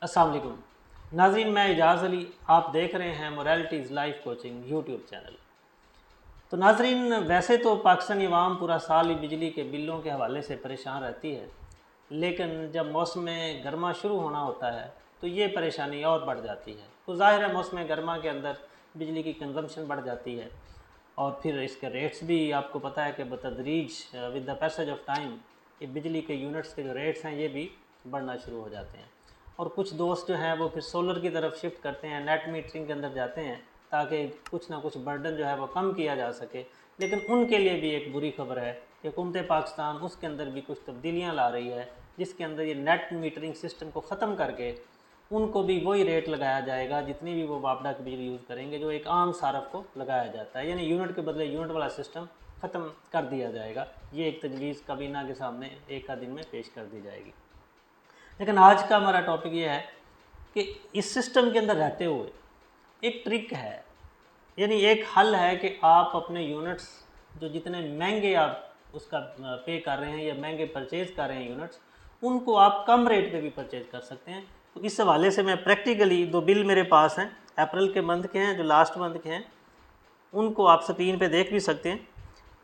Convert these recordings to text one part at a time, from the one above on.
अस्सलाम वालेकुम नाज़रीन, मैं एजाज़ अली, आप देख रहे हैं moralities life coaching YouTube channel. तो नाज़रीन, वैसे तो पाकिस्तानी अवाम पूरा साल ही बिजली के बिलों के हवाले से परेशान रहती है, लेकिन जब मौसम गर्मा शुरू होना होता है तो ये परेशानी और बढ़ जाती है। तो ज़ाहिर है मौसम गर्मा के अंदर बिजली की कंजम्पशन बढ़ जाती है और फिर इसके रेट्स भी आपको पता है कि बतदरीज with the passage of time ये बिजली के यूनिट्स के जो रेट्स हैं ये भी बढ़ना शुरू हो जाते हैं। और कुछ दोस्त जो हैं वो फिर सोलर की तरफ शिफ्ट करते हैं, नेट मीटरिंग के अंदर जाते हैं ताकि कुछ ना कुछ बर्डन जो है वो कम किया जा सके। लेकिन उनके लिए भी एक बुरी खबर है कि हुकूमत पाकिस्तान उसके अंदर भी कुछ तब्दीलियाँ ला रही है, जिसके अंदर ये नेट मीटरिंग सिस्टम को ख़त्म करके उनको भी वही रेट लगाया जाएगा जितनी भी वो बापडा की बिजली यूज़ करेंगे, जो एक आम सारफ को लगाया जाता है। यानी यूनिट के बदले यूनिट वाला सिस्टम ख़त्म कर दिया जाएगा। ये एक तजवीज़ काबीना के सामने एक आध दिन में पेश कर दी जाएगी। लेकिन आज का हमारा टॉपिक ये है कि इस सिस्टम के अंदर रहते हुए एक ट्रिक है, यानी एक हल है कि आप अपने यूनिट्स जो जितने महंगे आप उसका पे कर रहे हैं या महंगे परचेज़ कर रहे हैं यूनिट्स, उनको आप कम रेट पे भी परचेज़ कर सकते हैं। तो इस हवाले से मैं प्रैक्टिकली दो बिल मेरे पास हैं, अप्रैल के मंथ के हैं, जो लास्ट मंथ के हैं, उनको आप स्क्रीन पे देख भी सकते हैं।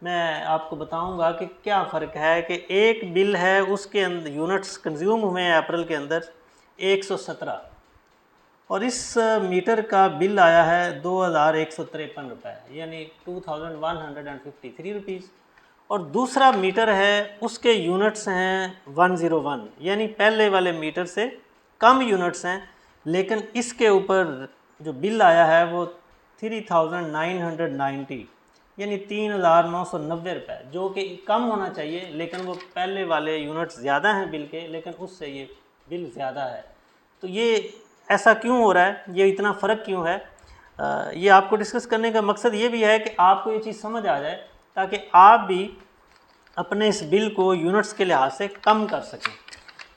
मैं आपको बताऊंगा कि क्या फ़र्क है कि एक बिल है उसके अंदर यूनिट्स कंज्यूम हुए हैं अप्रैल के अंदर 117 और इस मीटर का बिल आया है 2153 रुपये, यानी 2153 रुपीज़। और दूसरा मीटर है उसके यूनिट्स हैं 101, यानी पहले वाले मीटर से कम यूनिट्स हैं, लेकिन इसके ऊपर जो बिल आया है वो 3990, यानी 3990 रुपये, जो कि कम होना चाहिए, लेकिन वो पहले वाले यूनिट्स ज़्यादा हैं बिल के, लेकिन उससे ये बिल ज़्यादा है। तो ये ऐसा क्यों हो रहा है, ये इतना फ़र्क क्यों है, ये आपको डिस्कस करने का मकसद ये भी है कि आपको ये चीज़ समझ आ जाए ताकि आप भी अपने इस बिल को यूनिट्स के लिहाज से कम कर सकें।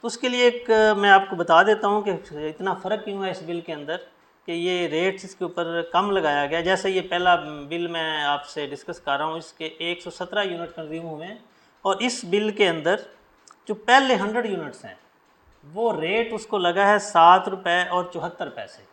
तो उसके लिए एक मैं आपको बता देता हूँ कि इतना फ़र्क क्यों है इस बिल के अंदर, कि ये रेट्स इसके ऊपर कम लगाया गया। जैसे ये पहला बिल मैं आपसे डिस्कस कर रहा हूँ, इसके 117 यूनिट कंज्यूम हुए हैं और इस बिल के अंदर जो पहले 100 यूनिट्स हैं वो रेट उसको लगा है 7 रुपये और 74 पैसे,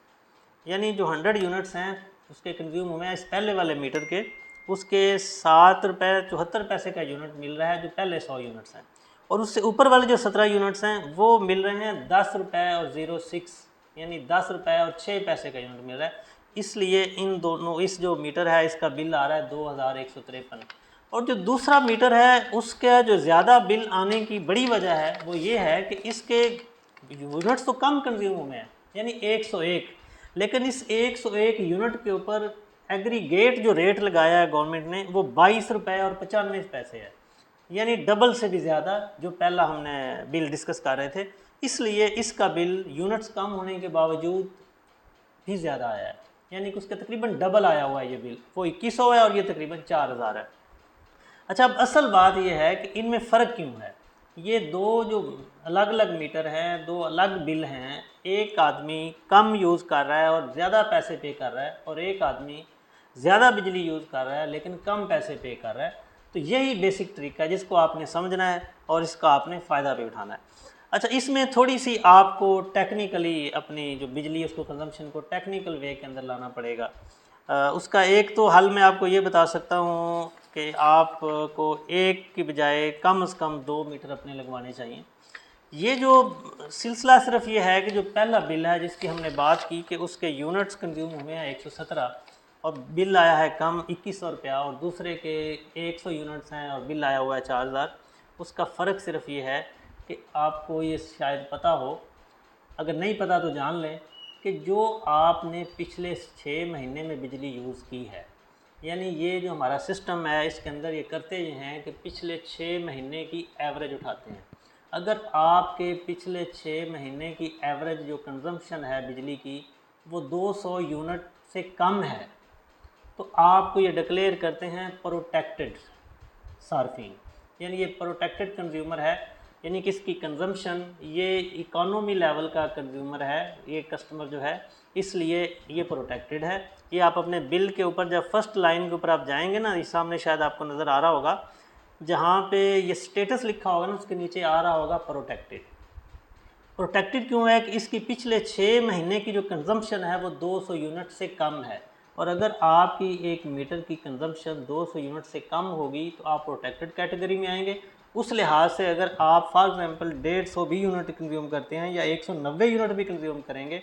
यानी जो 100 यूनिट्स हैं उसके कंज्यूम हुए हैं इस पहले वाले मीटर के, उसके 7 रुपये 74 पैसे का यूनिट मिल रहा है जो पहले 100 यूनिट्स हैं। और उससे ऊपर वाले जो 17 यूनिट्स हैं वो मिल रहे हैं 10 रुपये और 06, यानी 10 रुपये और 6 पैसे का यूनिट मिल रहा है। इसलिए इन दोनों, इस जो मीटर है इसका बिल आ रहा है 2153। और जो दूसरा मीटर है उसका जो ज़्यादा बिल आने की बड़ी वजह है वो ये है कि इसके यूनिट्स तो कम कंज्यूम हुए हैं, यानी 101, लेकिन इस 101 यूनिट के ऊपर एग्रीगेट जो रेट लगाया है गवर्नमेंट ने वो 22 रुपये और 95 पैसे है, यानी डबल से भी ज़्यादा जो पहला हमने बिल डिस्कस कर रहे थे। इसलिए इसका बिल यूनिट्स कम होने के बावजूद भी ज़्यादा आया है, यानी कि उसका तकरीबन डबल आया हुआ है। ये बिल वो 2100 है और ये तकरीबन 4000 है। अच्छा, अब असल बात यह है कि इनमें फ़र्क क्यों है। ये दो जो अलग अलग मीटर हैं, दो अलग बिल हैं, एक आदमी कम यूज़ कर रहा है और ज़्यादा पैसे पे कर रहा है, और एक आदमी ज़्यादा बिजली यूज़ कर रहा है लेकिन कम पैसे पे कर रहा है। तो यही बेसिक ट्रिक है जिसको आपने समझना है और इसका आपने फ़ायदा भी उठाना है। अच्छा, इसमें थोड़ी सी आपको टेक्निकली अपनी जो बिजली उसको कंजम्पशन को टेक्निकल वे के अंदर लाना पड़ेगा। उसका एक तो हल मैं आपको ये बता सकता हूँ कि आपको एक की बजाय कम से कम 2 मीटर अपने लगवाने चाहिए। ये जो सिलसिला सिर्फ ये है कि जो पहला बिल है जिसकी हमने बात की कि उसके यूनिट्स कंज्यूम हुए हैं 117 और बिल आया है कम 2100 रुपया, और दूसरे के 100 यूनिट्स हैं और बिल आया हुआ है 4000। उसका फ़र्क सिर्फ ये है कि आपको ये शायद पता हो, अगर नहीं पता तो जान लें कि जो आपने पिछले 6 महीने में बिजली यूज़ की है, यानी ये जो हमारा सिस्टम है इसके अंदर ये करते ये हैं कि पिछले 6 महीने की एवरेज उठाते हैं। अगर आपके पिछले 6 महीने की एवरेज जो कंजम्पशन है बिजली की वो 200 यूनिट से कम है तो आपको ये डिक्लेयर करते हैं प्रोटेक्टेड सार्फिन, यानी ये प्रोटेक्टेड कंज्यूमर है, यानी कि इसकी कंजम्पशन ये इकोनॉमी लेवल का कंज्यूमर है ये कस्टमर जो है, इसलिए ये प्रोटेक्टेड है। ये आप अपने बिल के ऊपर जब फर्स्ट लाइन के ऊपर आप जाएंगे ना, इस सामने शायद आपको नज़र आ रहा होगा, जहाँ पे ये स्टेटस लिखा होगा ना उसके नीचे आ रहा होगा प्रोटेक्टेड। प्रोटेक्टेड क्यों है कि इसकी पिछले 6 महीने की जो कंजम्पशन है वो 200 यूनिट से कम है, और अगर आपकी 1 मीटर की कंजम्पशन 200 यूनिट से कम होगी तो आप प्रोटेक्टेड कैटेगरी में आएंगे। उस लिहाज से अगर आप फॉर एग्जांपल 150 भी यूनिट कंज्यूम करते हैं या 190 यूनिट भी कंज्यूम करेंगे,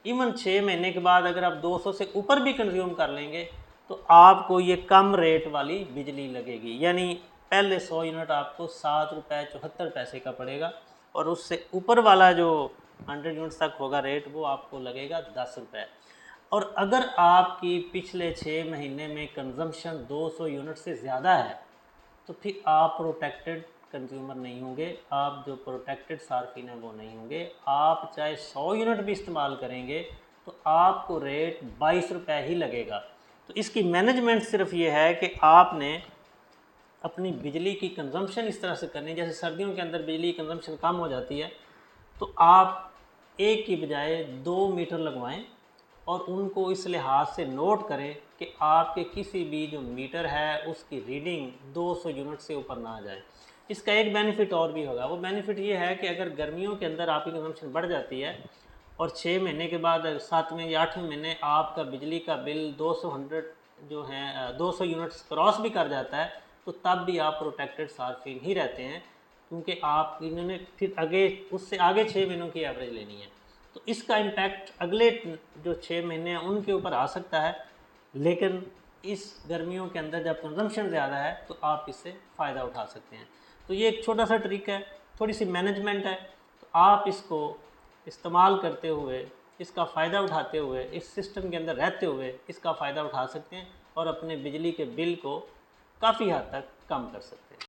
इवन 6 महीने के बाद अगर आप 200 से ऊपर भी कंज्यूम कर लेंगे तो आपको ये कम रेट वाली बिजली लगेगी, यानी पहले 100 यूनिट आपको 7 रुपये 74 पैसे का पड़ेगा, और उससे ऊपर वाला जो 100 यूनिट्स तक होगा रेट वो आपको लगेगा 10 रुपये। और अगर आपकी पिछले 6 महीने में कंजम्पशन 200 यूनिट से ज़्यादा है तो फिर आप प्रोटेक्टेड कंज्यूमर नहीं होंगे, आप जो प्रोटेक्टेड सार्फिन है वो नहीं होंगे। आप चाहे 100 यूनिट भी इस्तेमाल करेंगे तो आपको रेट 22 रुपये ही लगेगा। तो इसकी मैनेजमेंट सिर्फ ये है कि आपने अपनी बिजली की कंजम्पशन इस तरह से करनी, जैसे सर्दियों के अंदर बिजली की कंजम्पशन कम हो जाती है तो आप एक की बजाय 2 मीटर लगवाएं और उनको इस लिहाज से नोट करें कि आपके किसी भी जो मीटर है उसकी रीडिंग 200 यूनिट से ऊपर ना आ जाए। इसका एक बेनिफिट और भी होगा, वो बेनिफिट ये है कि अगर गर्मियों के अंदर आपकी कंजम्पशन बढ़ जाती है और 6 महीने के बाद 7वें या 8वें महीने आपका बिजली का बिल 200 जो है 200 यूनिट्स क्रॉस भी कर जाता है तो तब भी आप प्रोटेक्टेड सार्फिन ही रहते हैं, क्योंकि आप इन्होंने फिर आगे उससे आगे 6 महीनों की एवरेज लेनी है। तो इसका इम्पैक्ट अगले जो 6 महीने हैं उनके ऊपर आ सकता है, लेकिन इस गर्मियों के अंदर जब कंजम्पशन ज़्यादा है तो आप इससे फ़ायदा उठा सकते हैं। तो ये एक छोटा सा ट्रिक है, थोड़ी सी मैनेजमेंट है, तो आप इसको इस्तेमाल करते हुए, इसका फ़ायदा उठाते हुए, इस सिस्टम के अंदर रहते हुए इसका फ़ायदा उठा सकते हैं और अपने बिजली के बिल को काफ़ी हद तक कम कर सकते हैं।